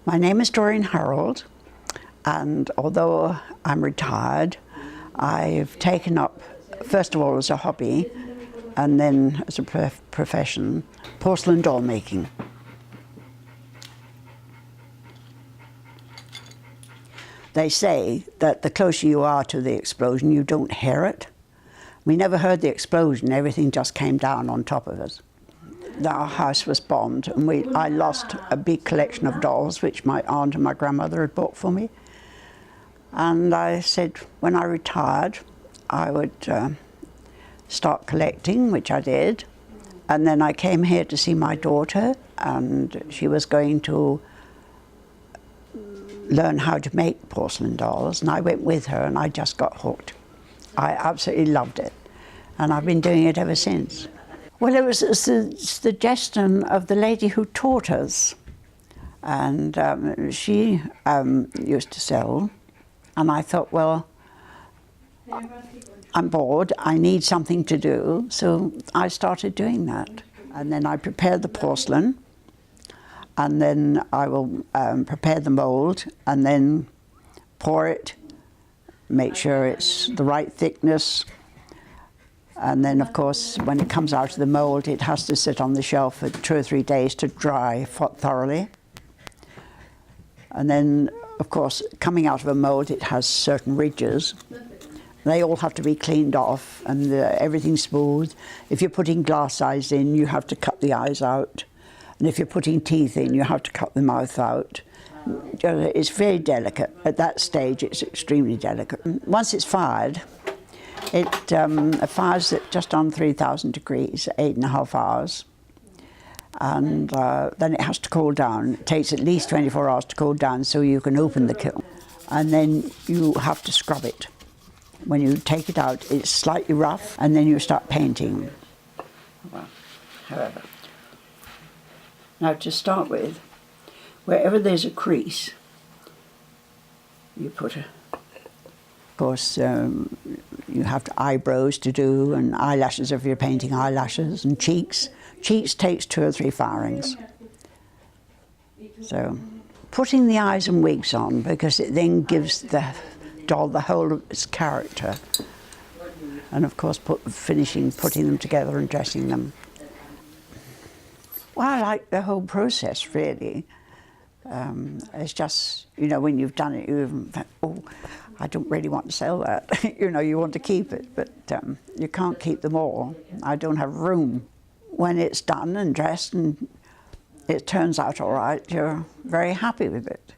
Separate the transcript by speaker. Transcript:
Speaker 1: My name is Doreen Harold, and although I'm retired, I've taken up, first of all as a hobby, and then as a profession, porcelain doll making. They say that the closer you are to the explosion, you don't hear it. We never heard the explosion, everything just came down on top of us. Our house was bombed, and I lost a big collection of dolls which my aunt and my grandmother had bought for me. And I said when I retired I would start collecting, which I did. And then I came here to see my daughter, and she was going to learn how to make porcelain dolls, and I went with her and I just got hooked. I absolutely loved it, and I've been doing it ever since. Well, it was the suggestion of the lady who taught us, and she used to sell, and I thought, well, I'm bored, I need something to do, so I started doing that. And then I prepared the porcelain, and then I will prepare the mould and then pour it, make sure it's the right thickness. And then, of course, when it comes out of the mould, it has to sit on the shelf for 2 or 3 days to dry thoroughly. And then, of course, coming out of a mould, it has certain ridges. They all have to be cleaned off, and everything's smooth. If you're putting glass eyes in, you have to cut the eyes out. And if you're putting teeth in, you have to cut the mouth out. It's very delicate. At that stage, it's extremely delicate. Once it's fired, it fires at just on 3,000 degrees, 8.5 hours. And then it has to cool down. It takes at least 24 hours to cool down so you can open the kiln. And then you have to scrub it. When you take it out, it's slightly rough, and then you start painting. Well, however. Now, to start with, wherever there's a crease, you put a... Of course, you have eyebrows to do, and eyelashes if you're painting eyelashes, and cheeks. Cheeks takes 2 or 3 firings. So, putting the eyes and wigs on, because it then gives the doll the whole of its character. And of course, putting them together and dressing them. Well, I like the whole process, really. It's just, you know, when you've done it, you think, oh, I don't really want to sell that. You know, you want to keep it, but you can't keep them all. I don't have room. When it's done and dressed and it turns out all right, you're very happy with it.